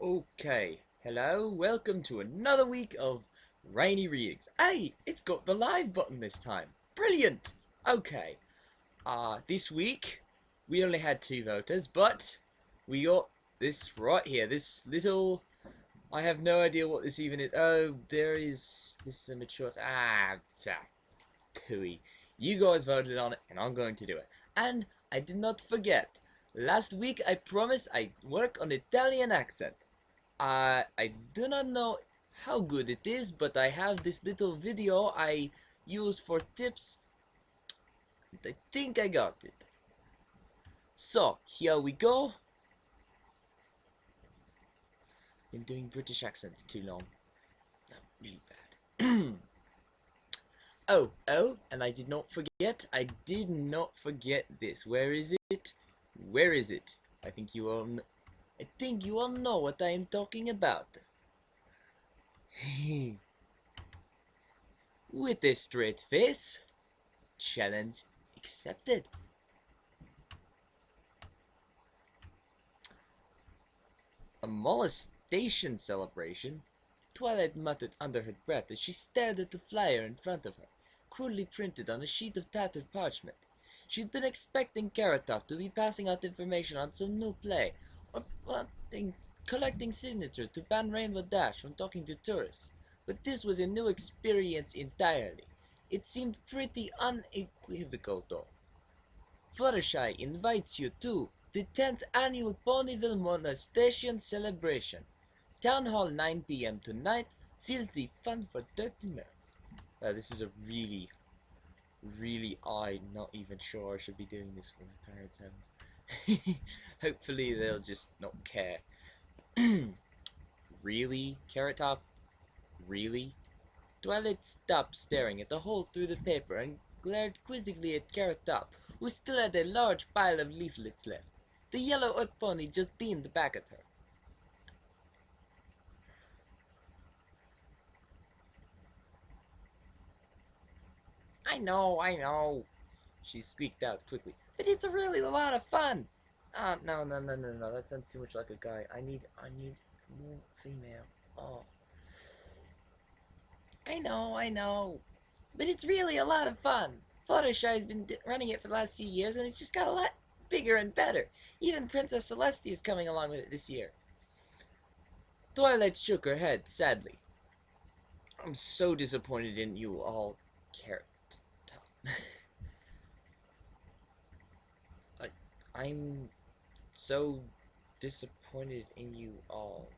Okay, hello, welcome to another week of Rainy Rigs. Hey, it's got the live button this time. Brilliant! Okay, this week we only had 2 voters, but we got this right here, this little, I have no idea what this even is. Oh, this is a mature, tooey. You guys voted on it, and I'm going to do it. And I did not forget, last week I promised I'd work on Italian accent. I do not know how good it is, but I have this little video I used for tips. I think I got it. So, here we go. Been doing British accent too long. Not really bad. Oh, and I did not forget this. Where is it? Where is it? I think you all know what I am talking about. With a straight face, challenge accepted. A molestation celebration? Twilight muttered under her breath as she stared at the flyer in front of her, crudely printed on a sheet of tattered parchment. She'd been expecting Carrot Top to be passing out information on some new play, or collecting signatures to ban Rainbow Dash from talking to tourists. But this was a new experience entirely. It seemed pretty unequivocal, though. Fluttershy invites you to the 10th Annual Ponyville Molestation Celebration. Town Hall 9 p.m. tonight. Filthy fun for 30 minutes. This is a really, I'm not even sure I should be doing this for my parents' home. Hopefully they'll just not care. Really? Carrot Top? Really? Twilight stopped staring at the hole through the paper and glared quizzically at Carrot Top, who still had a large pile of leaflets left. The yellow earth pony just beamed back at her. I know, she squeaked out quickly. But it's really a lot of fun. No, that sounds too much like a guy. I need more female. Oh. I know. But it's really a lot of fun. Fluttershy's been running it for the last few years, and it's just got a lot bigger and better. Even Princess Celestia is coming along with it this year. Twilight shook her head sadly. I'm so disappointed in you all, Carrot Top. I'm so disappointed in you all,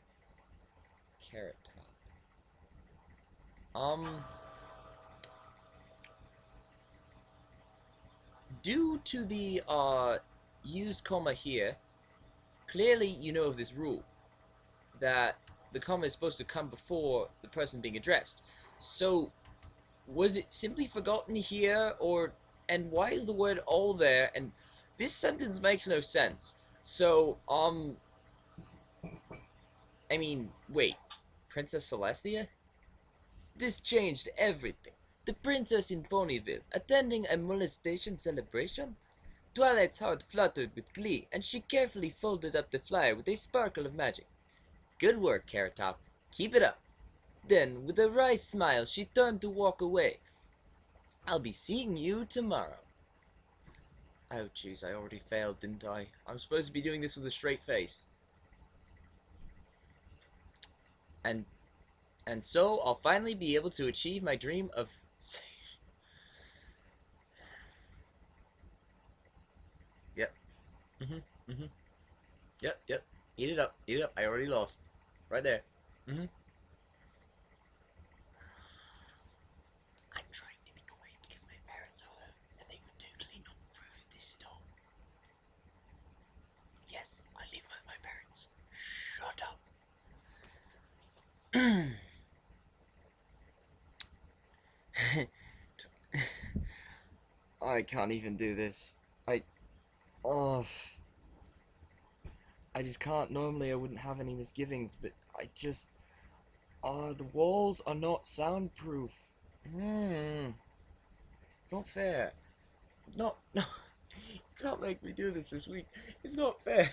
Carrot Top. Due to the used comma here, clearly you know of this rule that the comma is supposed to come before the person being addressed. So was it simply forgotten here, and why is the word all there? And this sentence makes no sense. So I mean, wait, Princess Celestia? This changed everything. The princess in Ponyville, attending a molestation celebration? Twilight's heart fluttered with glee, and she carefully folded up the flyer with a sparkle of magic. Good work, Carrot Top. Keep it up. Then, with a wry smile, she turned to walk away. I'll be seeing you tomorrow. Oh, jeez, I already failed, didn't I? I'm supposed to be doing this with a straight face. And so, I'll finally be able to achieve my dream of... Yep. Yep. Eat it up. I already lost. Right there. I'm trying to be quiet because my parents are home and they would totally not approve of this at all. Yes, I live with my parents. Shut up. I can't even do this. I just can't. Normally I wouldn't have any misgivings, but the walls are not soundproof. Not fair. No, you can't make me do this week. It's not fair.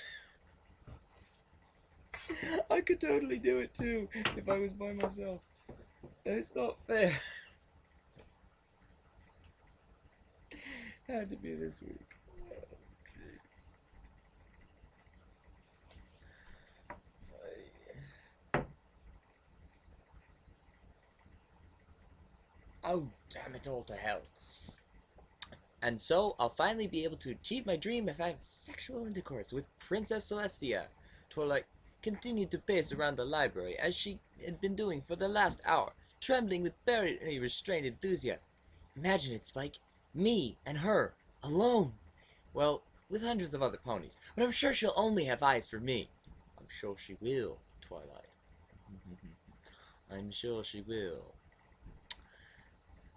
I could totally do it too if I was by myself. It's not fair. Had to be this week. Oh, damn it all to hell. And so, I'll finally be able to achieve my dream if I have sexual intercourse with Princess Celestia. Twilight continued to pace around the library as she had been doing for the last hour, trembling with barely restrained enthusiasm. Imagine it, Spike. Me and her, alone. Well, with hundreds of other ponies, but I'm sure she'll only have eyes for me. I'm sure she will, Twilight. I'm sure she will.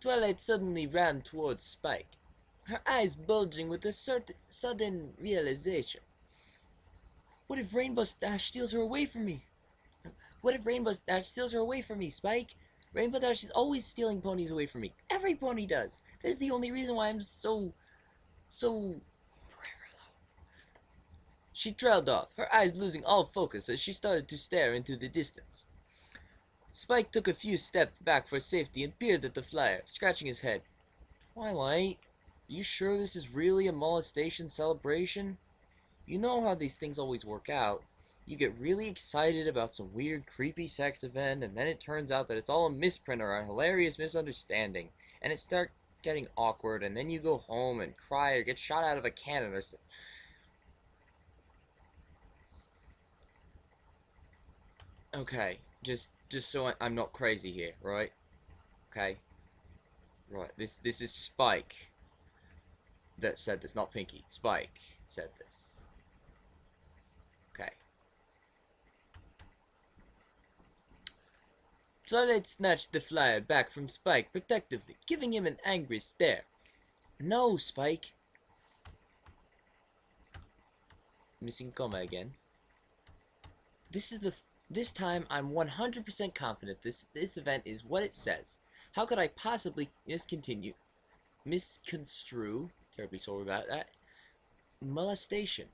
Twilight suddenly ran towards Spike, her eyes bulging with a sudden realization. What if Rainbow Dash steals her away from me? What if Rainbow Dash steals her away from me, Spike? Rainbow Dash is always stealing ponies away from me. Every pony does. That is the only reason why I'm so forever alone. She trailed off, her eyes losing all focus as she started to stare into the distance. Spike took a few steps back for safety and peered at the flyer, scratching his head. Twilight, are you sure this is really a molestation celebration? You know how these things always work out. You get really excited about some weird, creepy sex event, and then it turns out that it's all a misprint or a hilarious misunderstanding, and it starts getting awkward, and then you go home and cry or get shot out of a cannon or something. Okay, just so I'm not crazy here, right? Okay, right. This is Spike that said this, not Pinky. Spike said this. Okay. Twilight snatched the flyer back from Spike protectively, giving him an angry stare. No, Spike. Missing comma again. This time I'm 100% confident this event is what it says. How could I possibly misconstrue, terribly sorry about that, molestation?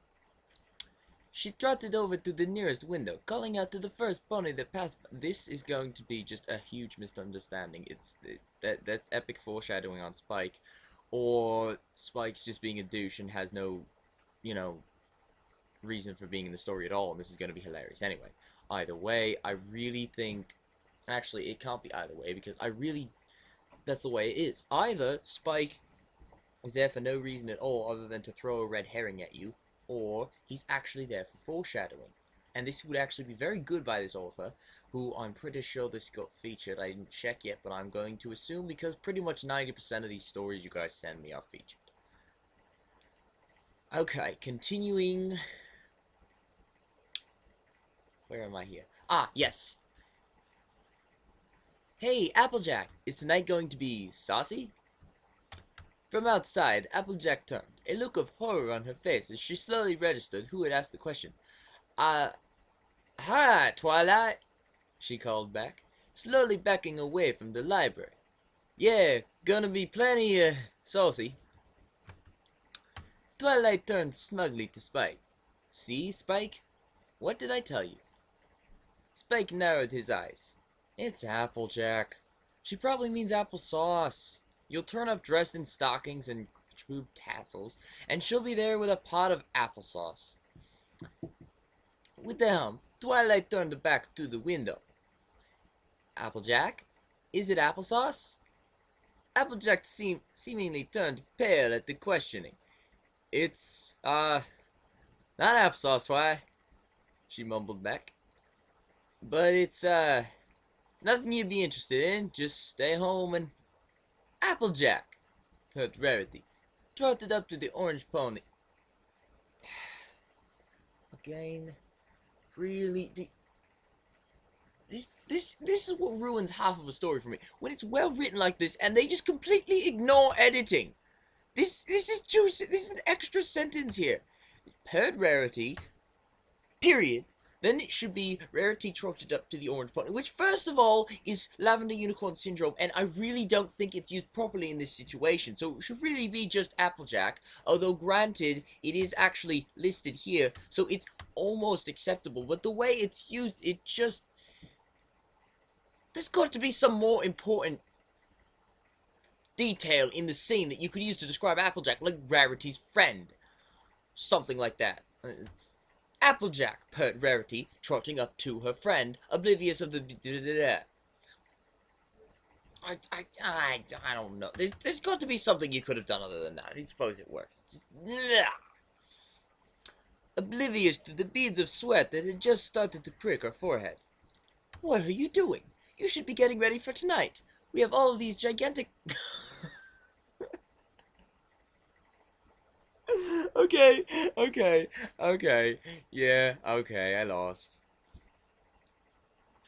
She trotted over to the nearest window, calling out to the first pony that passed by. This is going to be just a huge misunderstanding. That's epic foreshadowing on Spike, or Spike's just being a douche and has no, reason for being in the story at all, and this is going to be hilarious anyway. Either way, I really think, actually it can't be either way, because that's the way it is. Either Spike is there for no reason at all other than to throw a red herring at you, or he's actually there for foreshadowing. And this would actually be very good by this author, who I'm pretty sure this got featured. I didn't check yet, but I'm going to assume, because pretty much 90% of these stories you guys send me are featured. Okay, continuing. Where am I here? Ah, yes. Hey, Applejack, is tonight going to be saucy? From outside, Applejack turned, a look of horror on her face as she slowly registered who had asked the question. Hi, Twilight, she called back, slowly backing away from the library. Yeah, gonna be plenty, saucy. Twilight turned smugly to Spike. See, Spike? What did I tell you? Spike narrowed his eyes. It's Applejack. She probably means applesauce. You'll turn up dressed in stockings and boob tassels, and she'll be there with a pot of applesauce. With the helm, Twilight turned back to the window. Applejack? Is it applesauce? Applejack seemingly turned pale at the questioning. It's, not applesauce, Twi, she mumbled back. But it's, nothing you'd be interested in. Just stay home and... Applejack, heard Rarity, trotted up to the orange pony. Again, really... This is what ruins half of a story for me. When it's well written like this, and they just completely ignore editing. This is an extra sentence here. Heard Rarity, period. Then it should be Rarity trotted up to the orange pony, which first of all is Lavender Unicorn Syndrome, and I really don't think it's used properly in this situation. So it should really be just Applejack, although granted, it is actually listed here, so it's almost acceptable, but the way it's used, it just... There's got to be some more important detail in the scene that you could use to describe Applejack, like Rarity's friend. Something like that. Applejack, purred Rarity, trotting up to her friend, oblivious of the... I don't know. There's got to be something you could have done other than that. I suppose it works. Oblivious to the beads of sweat that had just started to prick her forehead. What are you doing? You should be getting ready for tonight. We have all of these gigantic... Okay. Yeah, okay, I lost.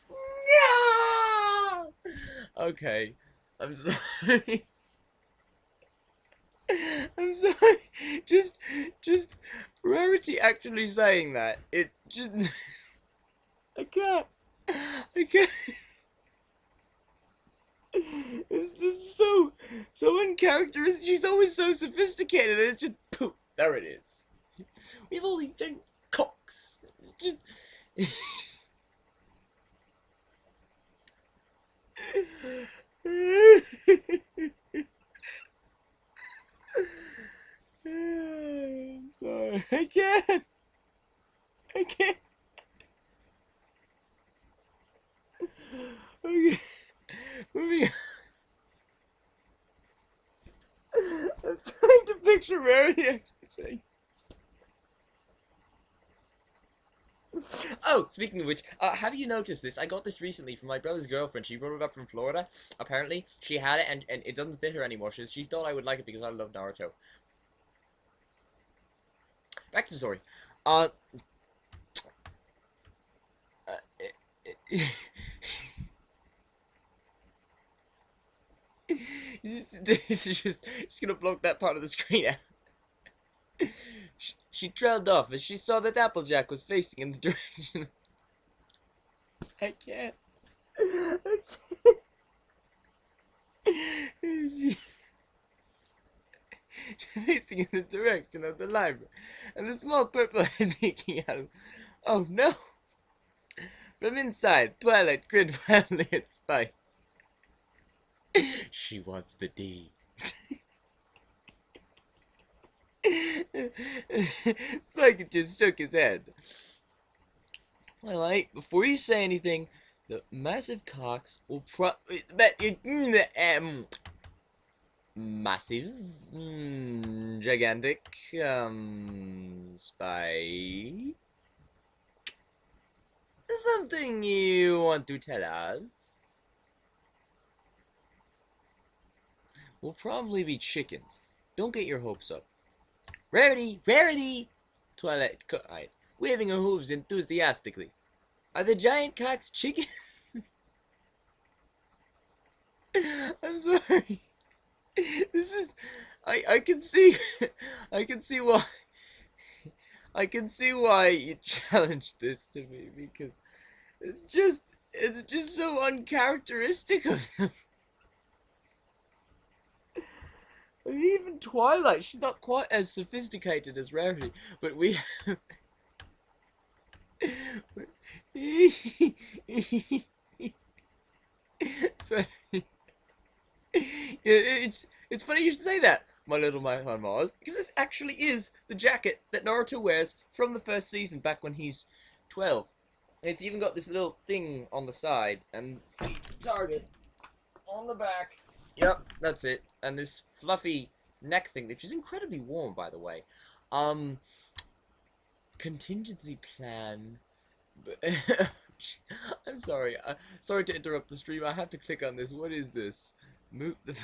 No! Okay, I'm sorry. I'm sorry. Just Rarity actually saying that. It just... I can't. It's just so uncharacteristic. She's always so sophisticated, and it's just poof. There it is. We have all these giant cocks. Just. I'm sorry. I can't. Okay. Moving on. I'm trying to picture Rarity actually saying. Oh, speaking of which, have you noticed this? I got this recently from my brother's girlfriend. She brought it up from Florida. Apparently, she had it, and it doesn't fit her anymore. She thought I would like it because I love Naruto. Back to the story. This is just gonna block that part of the screen out. She trailed off as she saw that Applejack was facing in the direction. I can't. Facing in the direction of the library, and the small purple head peeking out of... Oh no! From inside, Twilight grinned wildly at Spike. She wants the D. Spike just shook his head. Twilight, before you say anything, the massive cocks will massive, gigantic, Spike. Something you want to tell us? Will probably be chickens. Don't get your hopes up. Rarity! Twilight cried, waving her hooves enthusiastically. Are the giant cocks chickens? I'm sorry. This is... I can see... I can see why... I can see why you challenged this to me, because it's just so uncharacteristic of them. I mean, even Twilight, she's not quite as sophisticated as Rarity, but we... So, it's funny you should say that, my little Mars, because this actually is the jacket that Naruto wears from the first season back when he's 12. And it's even got this little thing on the side, and the target on the back. Yep, that's it. And this fluffy neck thing, which is incredibly warm, by the way. Contingency plan. I'm sorry. Sorry to interrupt the stream. I have to click on this. What is this? Move the...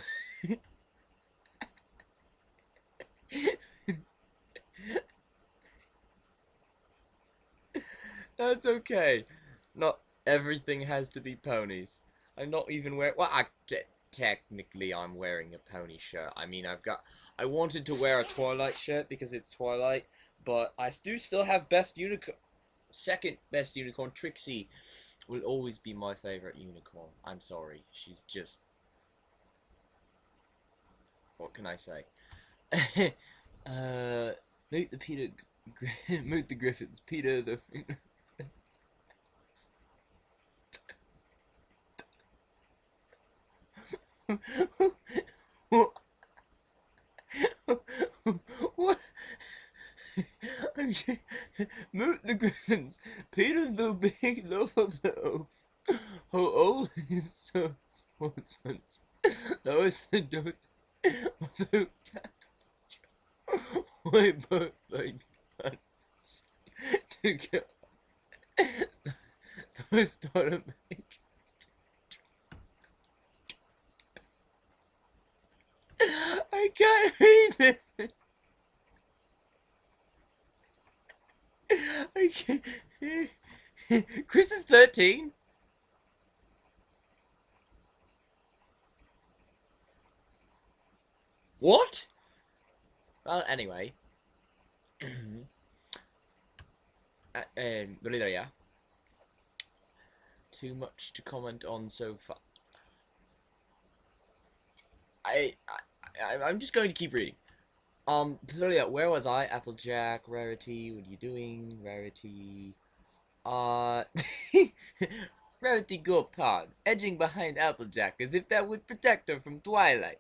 That's okay. Not everything has to be ponies. I'm not even wearing... Well, technically I'm wearing a pony shirt. I mean, I wanted to wear a Twilight shirt because it's Twilight, but I do still have best unicorn... Second best unicorn. Trixie will always be my favorite unicorn. I'm sorry. She's just... What can I say? Nate the Peter Moot the Griffins, Peter the... What? What? Moot the Griffins, Peter the Big Loaf of the Oaf, who always shows sportsman's Lois the Dote, the way both like runs to go. Lois daughter make. I can't read it. I can't. Chris is 13. What? Well, anyway. Yeah. Too much to comment on so far. I'm just going to keep reading. Lilia, where was I? Applejack, Rarity, what are you doing? Rarity, Rarity gulped hard, edging behind Applejack as if that would protect her from Twilight.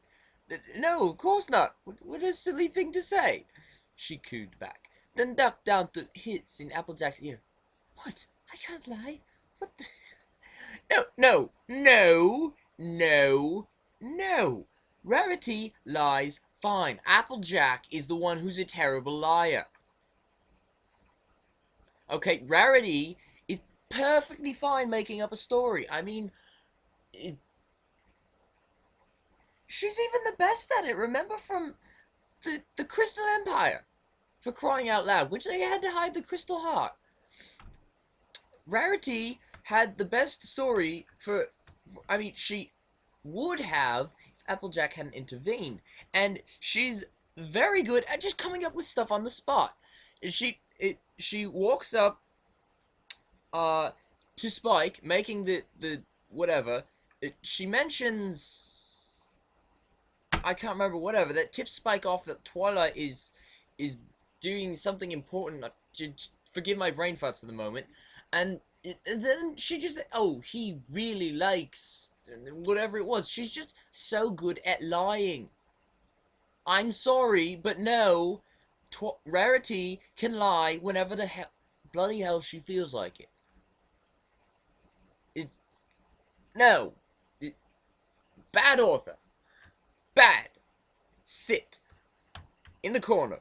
No, of course not. What a silly thing to say. She cooed back, then ducked down to hiss in Applejack's ear. What? I can't lie. What the... No, no, no, no, no. Rarity lies fine. Applejack is the one who's a terrible liar. Okay, Rarity is perfectly fine making up a story. I mean, she's even the best at it. Remember from the Crystal Empire, for crying out loud, which they had to hide the Crystal Heart. Rarity had the best story for I mean, she would have if Applejack hadn't intervened, and she's very good at just coming up with stuff on the spot. She walks up to Spike, making the whatever. She mentions, I can't remember, whatever, that tips Spike off that Twilight is doing something important. Forgive my brain farts for the moment. And then she just, oh, he really likes whatever it was. She's just so good at lying. I'm sorry, but no, Rarity can lie whenever the bloody hell she feels like it. It's no, bad author, bad. Sit in the corner.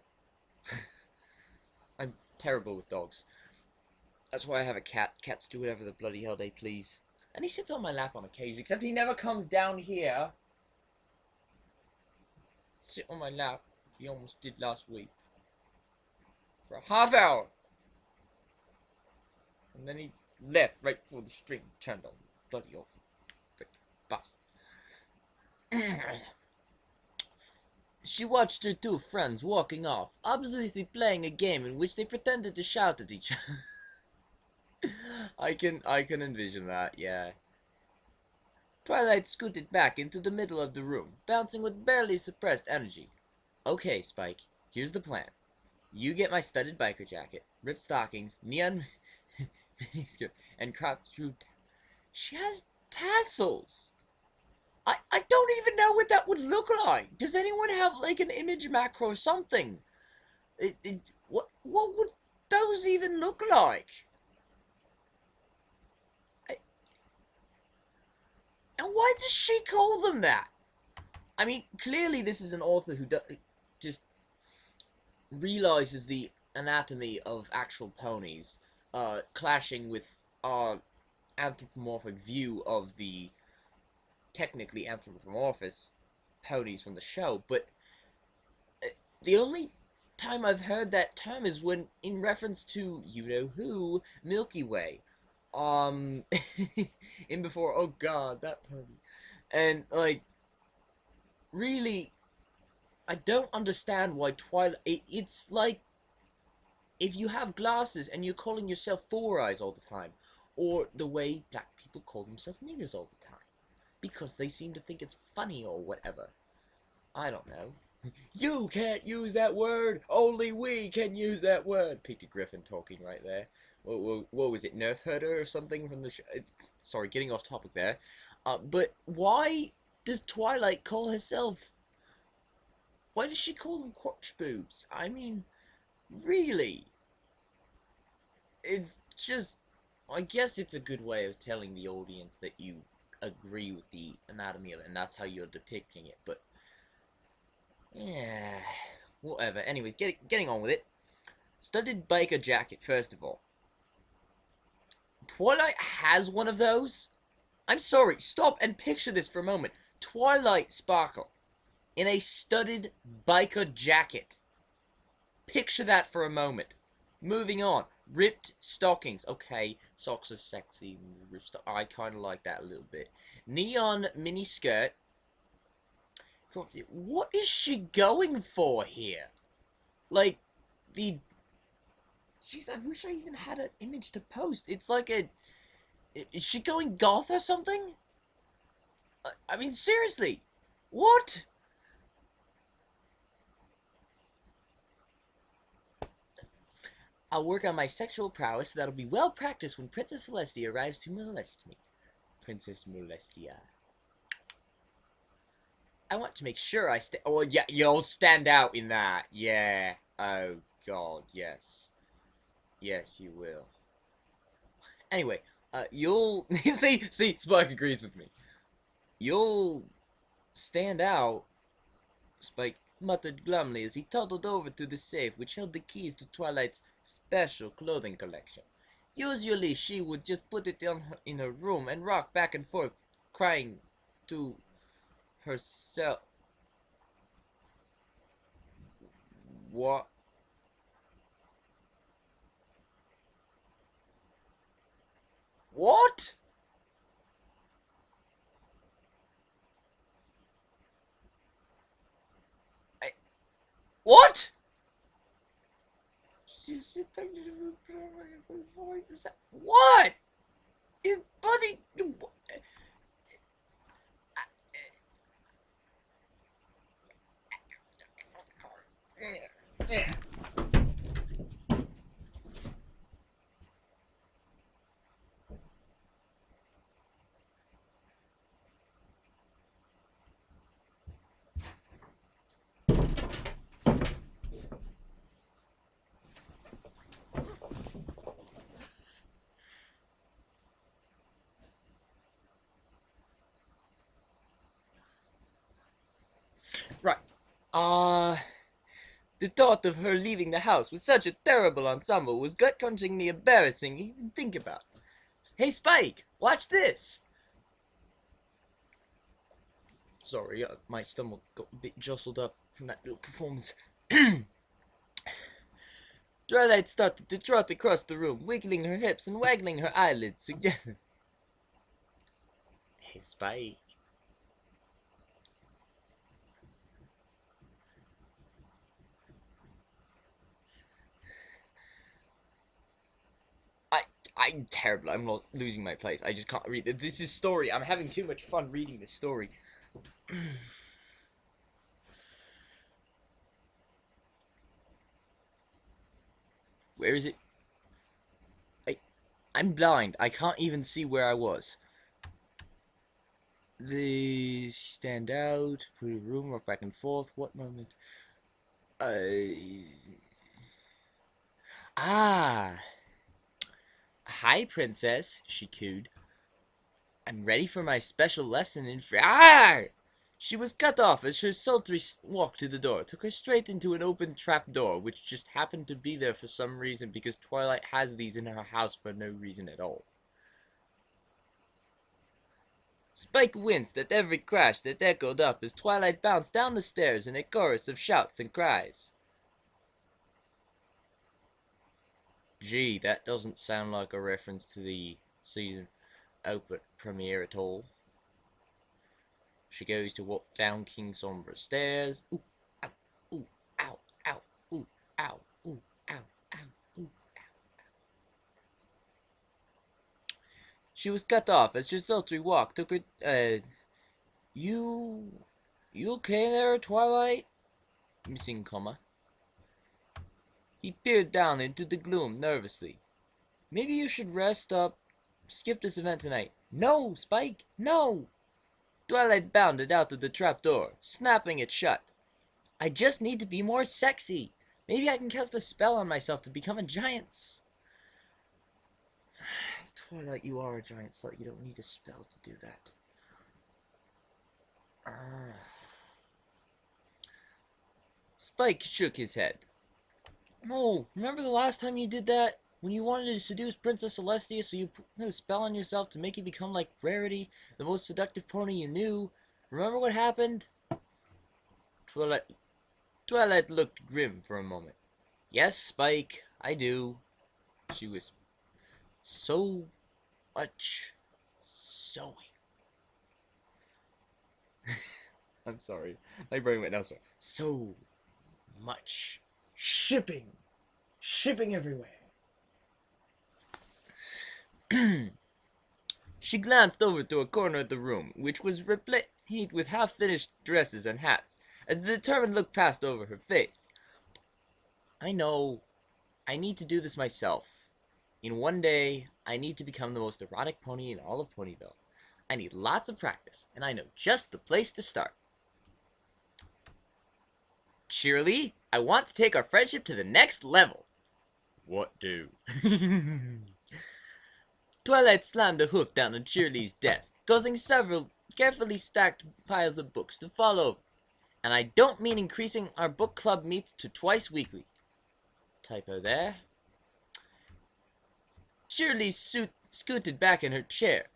I'm terrible with dogs. That's why I have a cat. Cats do whatever the bloody hell they please. And he sits on my lap on occasion, except he never comes down here. Sit on my lap. He almost did last week. For a half hour. And then he left right before the stream turned on. Bloody awful. Bastard. She watched her two friends walking off, obviously playing a game in which they pretended to shout at each other. I can envision that, yeah. Twilight scooted back into the middle of the room, bouncing with barely suppressed energy. Okay, Spike, here's the plan. You get my studded biker jacket, ripped stockings, neon and cropped through. She has tassels. I don't even know what that would look like. Does anyone have like an image macro or something? What would those even look like? And why does she call them that? I mean, clearly this is an author who just realizes the anatomy of actual ponies, clashing with our anthropomorphic view of the technically anthropomorphous ponies from the show, but the only time I've heard that term is when in reference to you-know-who, Milky Way. In before, oh god, that pony. And, like, really, I don't understand why Twilight, it's like, if you have glasses and you're calling yourself Four Eyes all the time, or the way black people call themselves niggas all the time, because they seem to think it's funny or whatever. I don't know. You can't use that word. Only we can use that word. Peter Griffin talking right there. What was it? Nerf herder or something from the show? Sorry, getting off topic there. But why does Twilight call herself? Why does she call them crotch boobs? I mean, really? It's just. I guess it's a good way of telling the audience that you agree with the anatomy of it, and that's how you're depicting it. But yeah, whatever. Anyways, getting on with it. Studded biker jacket, first of all. Twilight has one of those? I'm sorry, stop and picture this for a moment. Twilight Sparkle in a studded biker jacket. Picture that for a moment. Moving on. Ripped stockings. Okay, socks are sexy. I kind of like that a little bit. Neon mini skirt. What is she going for here? Like, the... Jeez, I wish I even had an image to post. It's like a... Is she going goth or something? I mean, seriously. What? I'll work on my sexual prowess so that'll be well practiced when Princess Celestia arrives to molest me. Princess Molestia. I want to make sure I stay. Oh, yeah, you'll stand out in that. Yeah. Oh, God, yes. Yes, you will. Anyway, you'll... see, Spike agrees with me. You'll stand out, Spike muttered glumly as he toddled over to the safe which held the keys to Twilight's special clothing collection. Usually she would just put it in her room and rock back and forth, crying to herself. What? What? What? What? His buddy... Right. The thought of her leaving the house with such a terrible ensemble was gut-crunchingly embarrassing to even think about. Hey, Spike, watch this! Sorry, my stomach got a bit jostled up from that little performance. Twilight started to trot across the room, wiggling her hips and waggling her eyelids together. Hey, Spike. I'm terrible. I'm not losing my place. I just can't read. This is story. I'm having too much fun reading this story. Where is it? I'm blind. I can't even see where I was. They stand out, put a room, rock back and forth. What moment? Ah! Hi, princess, she cooed. I'm ready for my special lesson in Ah! She was cut off as her sultry walk to the door took her straight into an open trap door, which just happened to be there for some reason because Twilight has these in her house for no reason at all. Spike winced at every crash that echoed up as Twilight bounced down the stairs in a chorus of shouts and cries. Gee, that doesn't sound like a reference to the season open premiere at all. She goes to walk down King Sombra's stairs. Ooh, ow, ooh, ow, ow, ooh, ow, ooh, ow, ow, ooh, ow. She was cut off as her sultry walk took her, You okay there, Twilight? missing comma. He peered down into the gloom nervously. Maybe you should rest up. Skip this event tonight. No, Spike, no! Twilight bounded out of the trapdoor, snapping it shut. I just need to be more sexy. Maybe I can cast a spell on myself to become a giant. Twilight, you are a giant slut. You don't need a spell to do that. Spike shook his head. Oh, remember the last time you did that? When you wanted to seduce Princess Celestia, so you put a spell on yourself to make you become like Rarity, the most seductive pony you knew? Remember what happened? Twilight looked grim for a moment. Yes, Spike, I do, she whispered. So much sewing. I'm sorry. My brain went elsewhere. So much shipping. Shipping everywhere. She glanced over to a corner of the room, which was replete with half-finished dresses and hats, as the determined look passed over her face. I know. I need to do this myself. In one day, I need to become the most erotic pony in all of Ponyville. I need lots of practice, and I know just the place to start. Cheerily, I want to take our friendship to the next level. What do? Twilight slammed a hoof down on Cheerily's desk, causing several carefully stacked piles of books to fall over. And I don't mean increasing our book club meets to twice weekly. Typo there. Cheerily scooted back in her chair.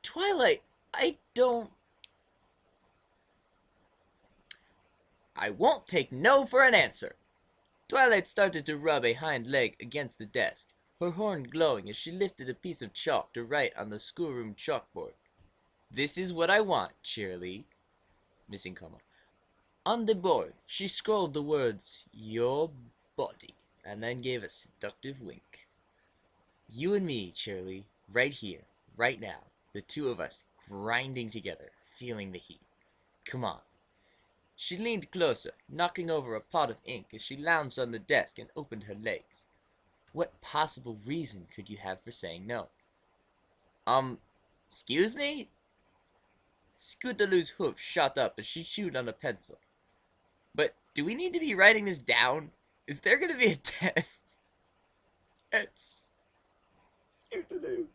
Twilight, I won't take no for an answer. Twilight started to rub a hind leg against the desk, her horn glowing as she lifted a piece of chalk to write on the schoolroom chalkboard. This is what I want, Cheerily. Missing comma. On the board, she scrawled the words, your body, and then gave a seductive wink. You and me, Cheerily, right here, right now, the two of us, grinding together, feeling the heat. Come on. She leaned closer, knocking over a pot of ink as she lounged on the desk and opened her legs. What possible reason could you have for saying no? Excuse me? Scootaloo's hoof shot up as she chewed on a pencil. But do we need to be writing this down? Is there going to be a test? Yes. Scootaloo.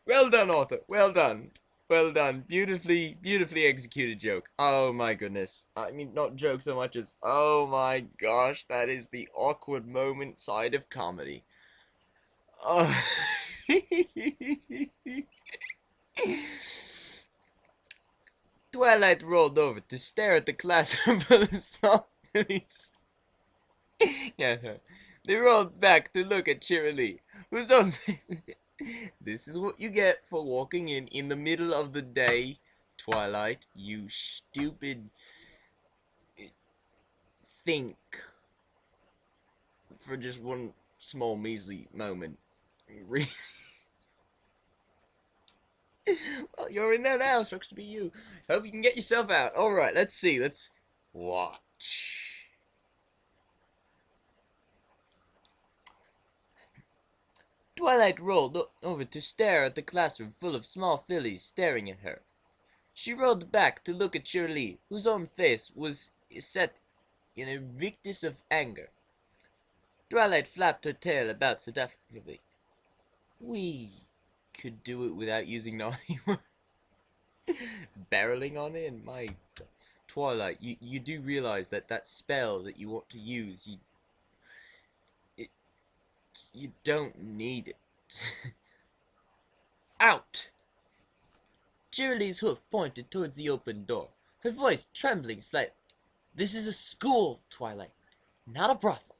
Well done, author. Well done. Well done. Beautifully executed joke. Oh my goodness. I mean, not joke so much as, oh my gosh, that is the awkward moment side of comedy. Oh. Twilight rolled over to stare at the classroom full of small Phillies. Yeah, they rolled back to look at Cheerilee, who's on. This is what you get for walking in the middle of the day, Twilight. You stupid. Think for just one small measly moment. Well, you're in there now. Sucks to be you. Hope you can get yourself out. Alright, let's see. Let's watch. Twilight rolled over to stare at the classroom full of small fillies staring at her. She rolled back to look at Cheerilee, whose own face was set in a rictus of anger. Twilight flapped her tail about seductively. We could do it without using naughty words. Barreling on it? My Twilight, you do realize that that spell that you want to use, you don't need it. Out! Cheerilee's hoof pointed towards the open door, her voice trembling slightly. This is a school, Twilight, not a brothel.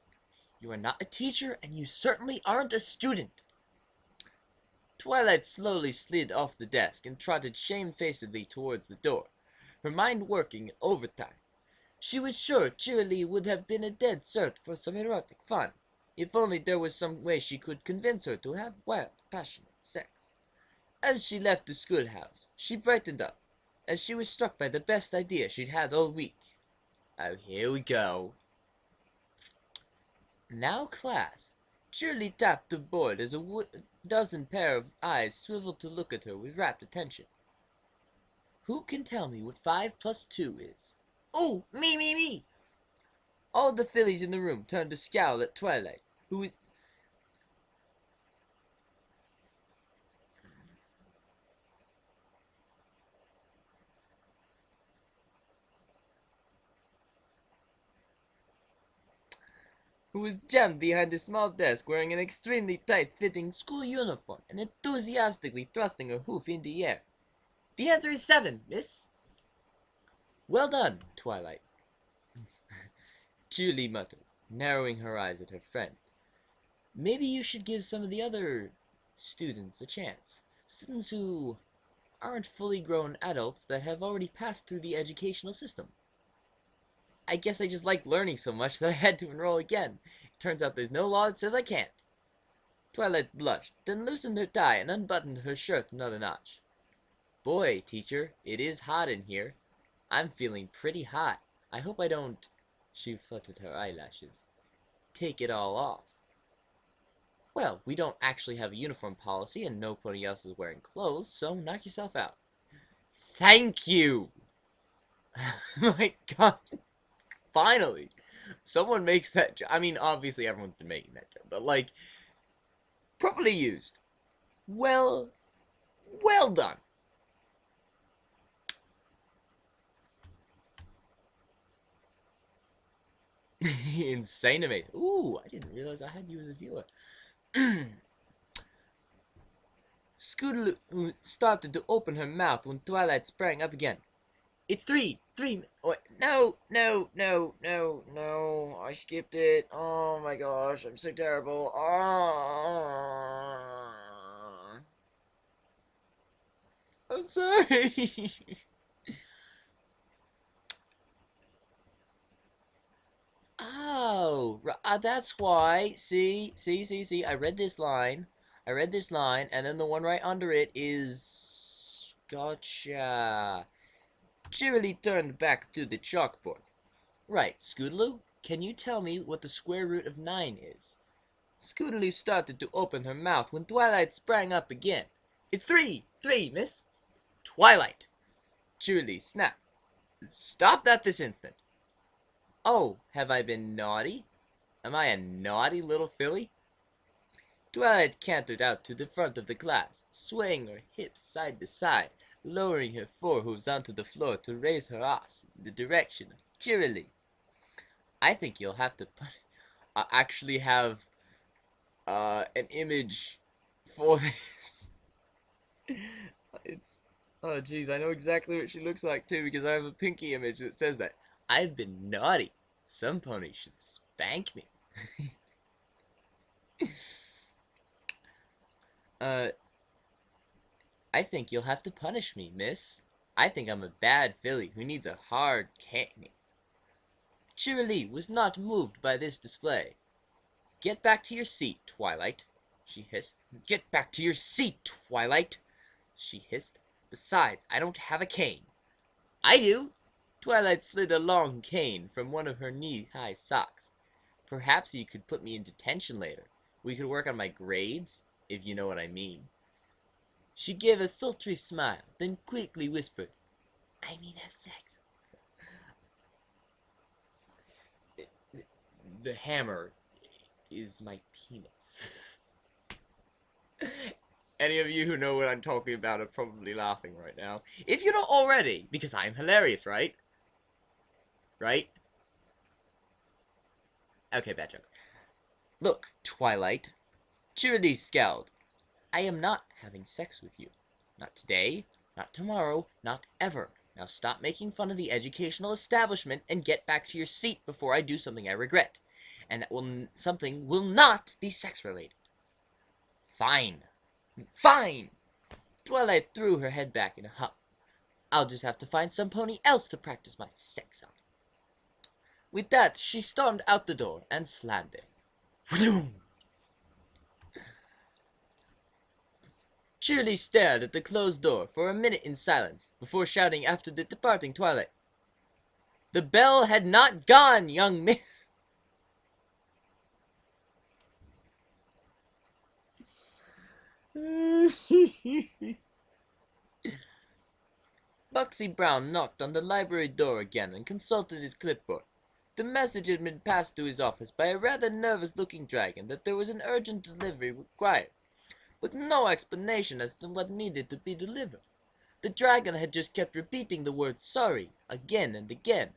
You are not a teacher, and you certainly aren't a student. Twilight slowly slid off the desk and trotted shamefacedly towards the door, her mind working overtime. She was sure Cheerilee would have been a dead cert for some erotic fun, if only there was some way she could convince her to have wild, passionate sex. As she left the schoolhouse, she brightened up. as she was struck by the best idea she'd had all week. Oh, here we go. Now, class. Shirley tapped the board as a dozen pair of eyes swiveled to look at her with rapt attention. Who can tell me what 5 plus 2 is? Oh, me! All the fillies in the room turned to scowl at Twilight, who was jammed behind a small desk wearing an extremely tight-fitting school uniform and enthusiastically thrusting her hoof in the air. The answer is 7, miss. Well done, Twilight, Julie muttered, narrowing her eyes at her friend. Maybe you should give some of the other students a chance. Students who aren't fully grown adults that have already passed through the educational system. I guess I just like learning so much that I had to enroll again. It turns out there's no law that says I can't. Twilight blushed, then loosened her tie and unbuttoned her shirt another notch. Boy, teacher, it is hot in here. I'm feeling pretty hot. I hope I don't... She fluttered her eyelashes. Take it all off. Well, we don't actually have a uniform policy and nobody else is wearing clothes, so knock yourself out. Thank you! My God. Finally! Someone makes that joke. I mean, obviously everyone's been making that joke, but like, properly used. Well done. Insane amazing. Ooh, I didn't realize I had you as a viewer. Scootaloo started to open her mouth when Twilight sprang up again. It's 3. Oh, no. I skipped it. Oh my gosh, I'm so terrible. Oh. I'm sorry. Oh, that's why. See. I read this line, and then the one right under it is... Gotcha. Cheerily turned back to the chalkboard. Right, Scootaloo, can you tell me what the square root of 9 is? Scootaloo started to open her mouth when Twilight sprang up again. It's 3, miss. Twilight. Cheerily snapped. Stop that this instant. Oh, have I been naughty? Am I a naughty little filly? Twilight cantered out to the front of the class, swaying her hips side to side, lowering her forehooves onto the floor to raise her ass in the direction of Cheerily. I think you'll have to actually have an image for this. It's... Oh, jeez, I know exactly what she looks like, too, because I have a pinky image that says that. I've been naughty. Some pony should spank me. I think you'll have to punish me, miss. I think I'm a bad filly who needs a hard caning. Cheerily was not moved by this display. Get back to your seat, Twilight, she hissed. Get back to your seat, Twilight, she hissed. Besides, I don't have a cane. I do. Twilight slid a long cane from one of her knee-high socks. Perhaps you could put me in detention later. We could work on my grades, if you know what I mean. She gave a sultry smile, then quickly whispered, I mean have sex. The hammer is my penis. Any of you who know what I'm talking about are probably laughing right now. If you don't already, because I'm hilarious, right? Right? Okay, bad joke. Look, Twilight. Cheerily scowled. I am not having sex with you. Not today, not tomorrow, not ever. Now stop making fun of the educational establishment and get back to your seat before I do something I regret. And that something will not be sex-related. Fine. Fine! Twilight threw her head back in a huff. I'll just have to find some pony else to practice my sex on. With that, she stormed out the door and slammed it. Shirley stared at the closed door for a minute in silence before shouting after the departing Twilight. "The bell had not gone, young miss!" Bugsy Brown knocked on the library door again and consulted his clipboard. The message had been passed to his office by a rather nervous-looking dragon that there was an urgent delivery required, with no explanation as to what needed to be delivered. The dragon had just kept repeating the word "sorry" again and again.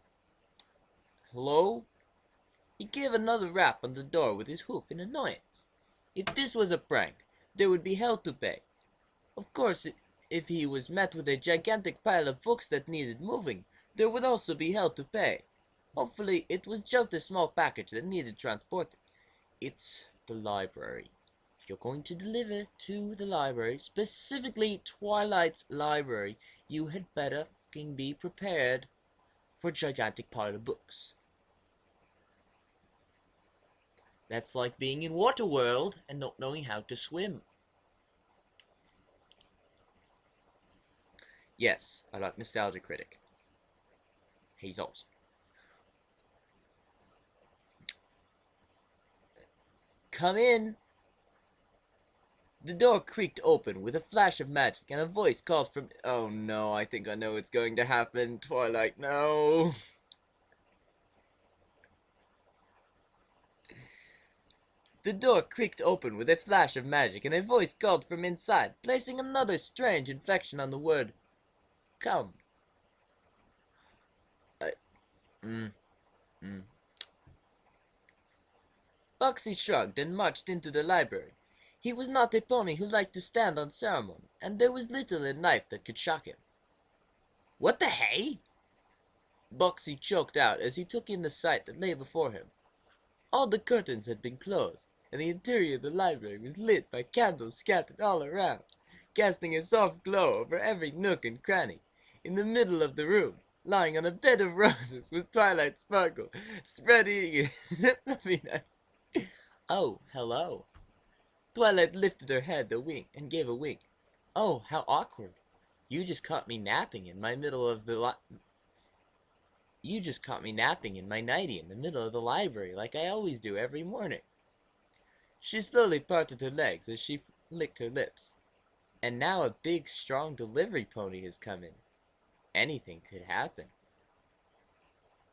"Hello?" He gave another rap on the door with his hoof in annoyance. If this was a prank, there would be hell to pay. Of course, if he was met with a gigantic pile of books that needed moving, there would also be hell to pay. Hopefully, it was just a small package that needed transporting. It's the library. If you're going to deliver to the library, specifically Twilight's library, you had better be prepared for a gigantic pile of books. That's like being in Waterworld and not knowing how to swim. Yes, I like Nostalgia Critic. He's awesome. "Come in." The door creaked open with a flash of magic, and a voice called from— "Oh no, I think I know what's going to happen. Twilight, no." The door creaked open with a flash of magic, and a voice called from inside, placing another strange inflection on the word "come." Bugsy shrugged and marched into the library. He was not a pony who liked to stand on ceremony, and there was little in life that could shock him. "What the hey?" Bugsy choked out as he took in the sight that lay before him. All the curtains had been closed, and the interior of the library was lit by candles scattered all around, casting a soft glow over every nook and cranny. In the middle of the room, lying on a bed of roses, was Twilight Sparkle, spreading it. "Oh, hello." Twilight lifted her head and gave a wink. "Oh, how awkward. You just caught me napping in my You just caught me napping in my nightie in the middle of the library like I always do every morning." She slowly parted her legs as she licked her lips. "And now a big, strong delivery pony has come in. Anything could happen."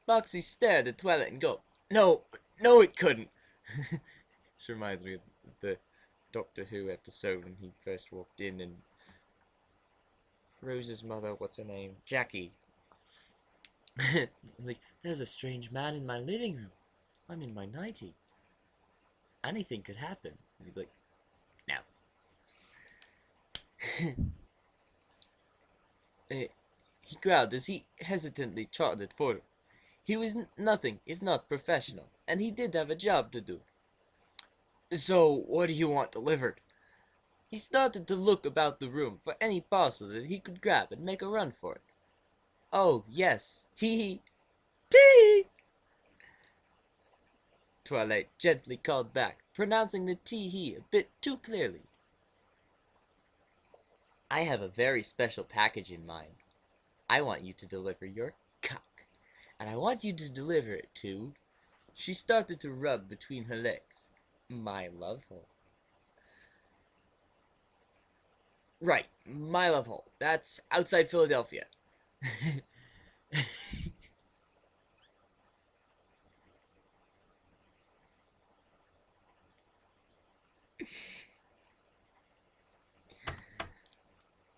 Boxy stared at Twilight and gulped. "No, no it couldn't." This reminds me of the Doctor Who episode when he first walked in and Rose's mother, what's her name? Jackie. Like, "There's a strange man in my living room. I'm in my nightie. Anything could happen." And he's like, "No." He growled as he hesitantly trotted forward. He was nothing if not professional, and he did have a job to do. "So, what do you want delivered?" He started to look about the room for any parcel that he could grab and make a run for it. "Oh, yes, tea! Tea!" Twilight gently called back, pronouncing the tee-hee a bit too clearly. "I have a very special package in mind. I want you to deliver your cock, and I want you to deliver it to—" She started to rub between her legs. "My love hole." "Right, my love hole. That's outside Philadelphia."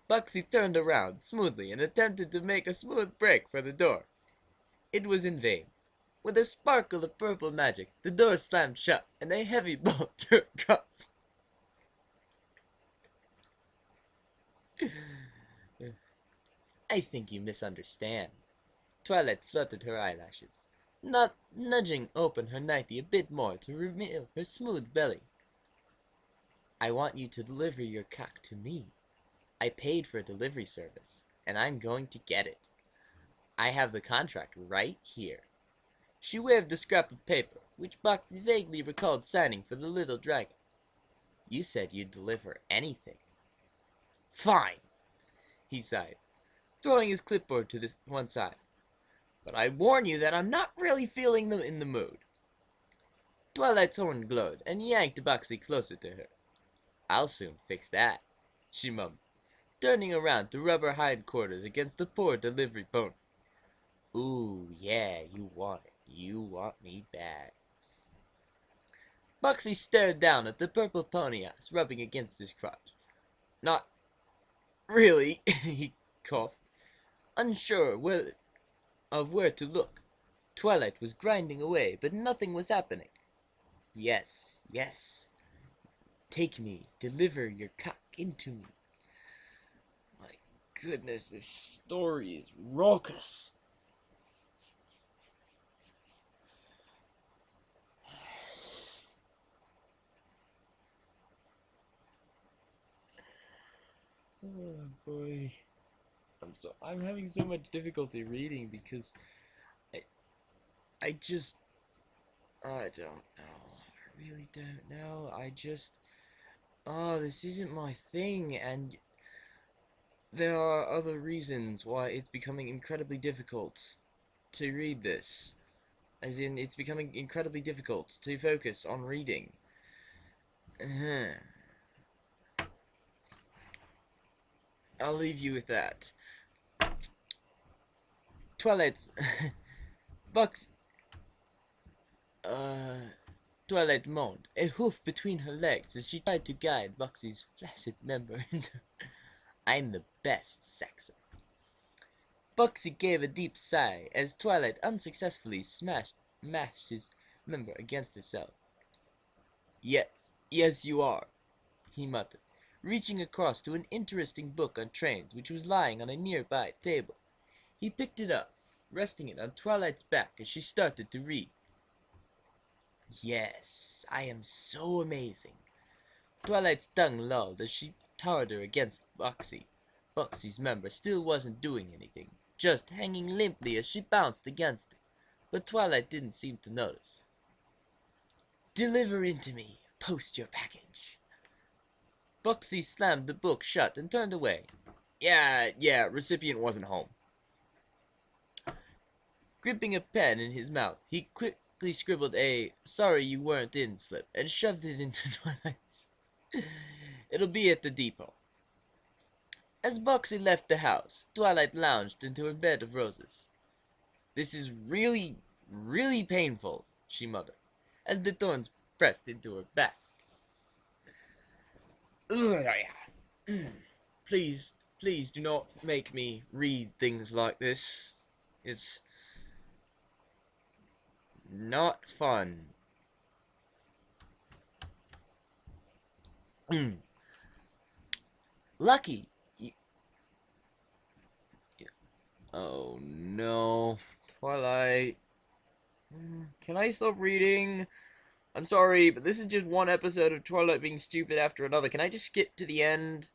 Bugsy turned around smoothly and attempted to make a smooth break for the door. It was in vain. With a sparkle of purple magic, the door slammed shut, and a heavy bolt drew across. "I think you misunderstand." Twilight fluttered her eyelashes, not nudging open her nightie a bit more to reveal her smooth belly. "I want you to deliver your cock to me. I paid for a delivery service, and I'm going to get it. I have the contract right here." She waved a scrap of paper, which Boxy vaguely recalled signing for the little dragon. "You said you'd deliver anything." Fine, he sighed, throwing his clipboard to the one side. But I warn you that I'm not really feeling them in the mood. Twilight's horn glowed and yanked Buxy closer to her. I'll soon fix that, she mumbled, turning around to rub her hindquarters against the poor delivery pony. Ooh, yeah, you want it. You want me bad. Buxy stared down at the purple pony eyes rubbing against his crotch. Not really, he coughed, unsure of where to look. Twilight was grinding away, but nothing was happening. Yes, yes. Take me, deliver your cock into me. My goodness, this story is raucous. Oh boy. I'm having so much difficulty reading because I I just I don't know. I really don't know. This isn't my thing, and there are other reasons why it's becoming incredibly difficult to read this. As in, it's becoming incredibly difficult to focus on reading. I'll leave you with that. Twilight's Bucks Twilight moaned, a hoof between her legs as she tried to guide Buxy's flaccid member into I'm the best sexer. Buxy gave a deep sigh as Twilight unsuccessfully mashed his member against herself. Yes, yes you are, he muttered, reaching across to an interesting book on trains which was lying on a nearby table. He picked it up, resting it on Twilight's back as she started to read. Yes, I am so amazing. Twilight's tongue lolled as she towered her against Buxy. Buxy's member still wasn't doing anything, just hanging limply as she bounced against it, but Twilight didn't seem to notice. Deliver into me. Post your package. Buxy slammed the book shut and turned away. Yeah, recipient wasn't home. Gripping a pen in his mouth, he quickly scribbled a sorry you weren't in slip and shoved it into Twilight's. It'll be at the depot. As Buxy left the house, Twilight lounged into her bed of roses. This is really, really painful, she muttered, as the thorns pressed into her back. Please, please do not make me read things like this. It's not fun. Lucky. Oh no. Twilight. Can I stop reading? I'm sorry, but this is just one episode of Twilight being stupid after another. Can I just skip to the end?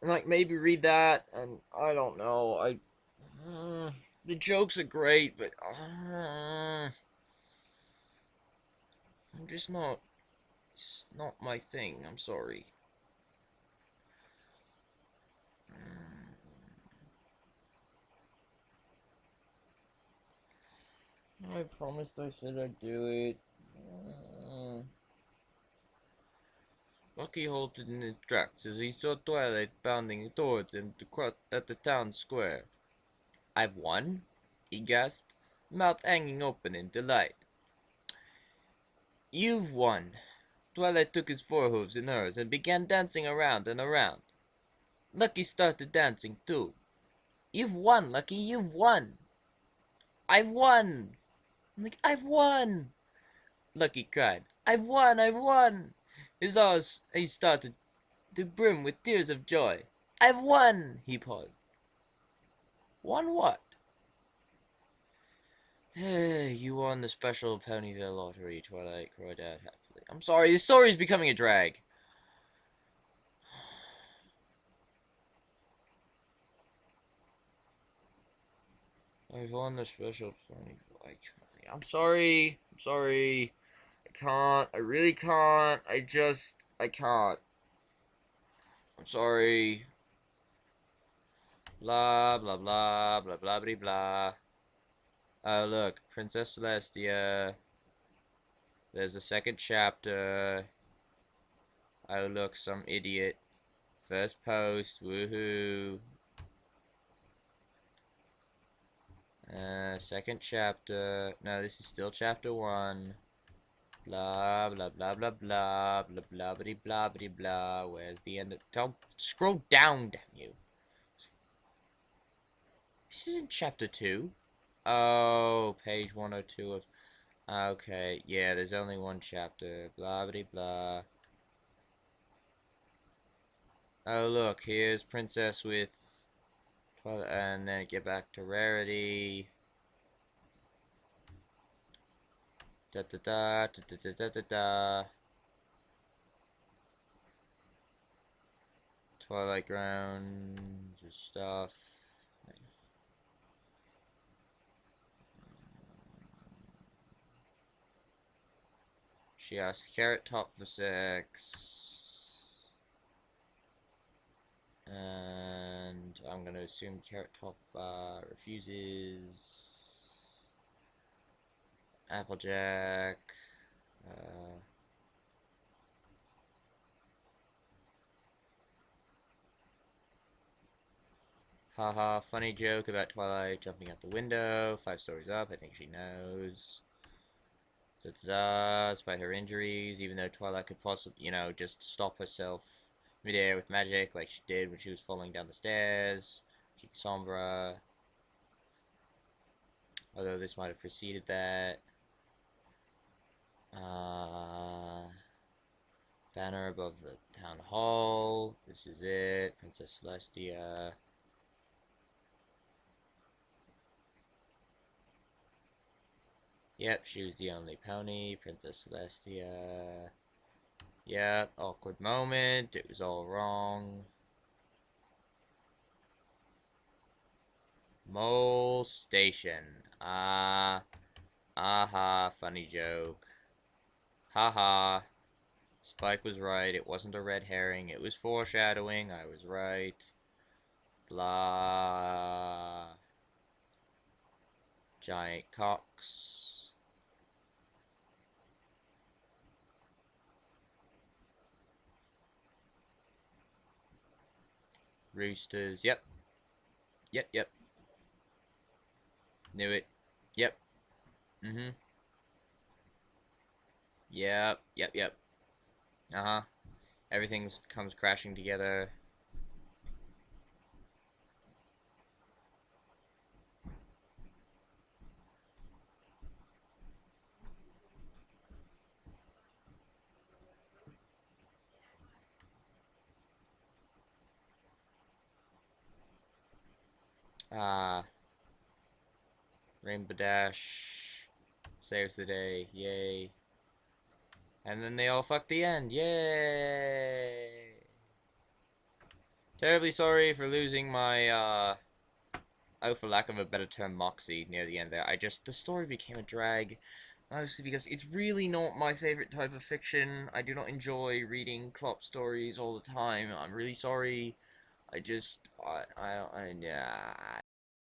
And, like, maybe read that? And I don't know. The jokes are great, but I'm just not. It's not my thing. I'm sorry. I promised I said I'd do it. Lucky halted in his tracks as he saw Twilight bounding towards him at the town square. I've won? He gasped, mouth hanging open in delight. You've won. Twilight took his forehoofs in hers and began dancing around and around. Lucky started dancing too. You've won, Lucky, you've won. I've won. I've won. Lucky cried. I've won, I've won. His eyes started to brim with tears of joy. I've won, he paused. Won what? You won the special Ponyville lottery, Twilight cried out happily. I'm sorry, this story is becoming a drag. I've won the special Ponyville. I'm sorry. I can't. I really can't. I can't. I'm sorry. Blah, blah, blah, blah, blah, blah, blah. Oh, look. Princess Celestia. There's a second chapter. Oh, look. Some idiot. First post. Woohoo. Second chapter. No, this is still chapter 1. Blah, blah, blah, blah, blah, blah, blah, blah, blah, blah, blah. Where's the end of... Don't scroll down, damn you. This isn't chapter 2. Oh, page 102 of... Okay, yeah, there's only one chapter. Blah, blah, blah. Oh, look, here's Princess with... Twilight, and then get back to Rarity. Da da da da da da da da. Twilight grounds or stuff. She asks Carrot Top for sex. And I'm gonna assume Carrot Top refuses. Applejack. Haha, funny joke about Twilight jumping out the window. 5 stories up, I think she knows. Da da da, despite her injuries, even though Twilight could possibly, you know, just stop herself midair with magic like she did when she was falling down the stairs. King Sombra. Although this might have preceded that. Banner above the town hall. This is it. Princess Celestia. Yep, she was the only pony. Princess Celestia. Yep, awkward moment. It was all wrong. Molestation. Aha, funny joke. Haha. Spike was right. It wasn't a red herring. It was foreshadowing. I was right. Blah. Giant cocks. Roosters. Yep. Yep, yep. Knew it. Yep. Mm-hmm. Yep, yep, yep. Uh-huh. Everything comes crashing together. Rainbow Dash saves the day. Yay. And then they all fuck the end. Yay! Terribly sorry for losing my, oh, for lack of a better term, moxie near the end there. The story became a drag. Mostly because it's really not my favorite type of fiction. I do not enjoy reading Klopp stories all the time. I'm really sorry. Yeah.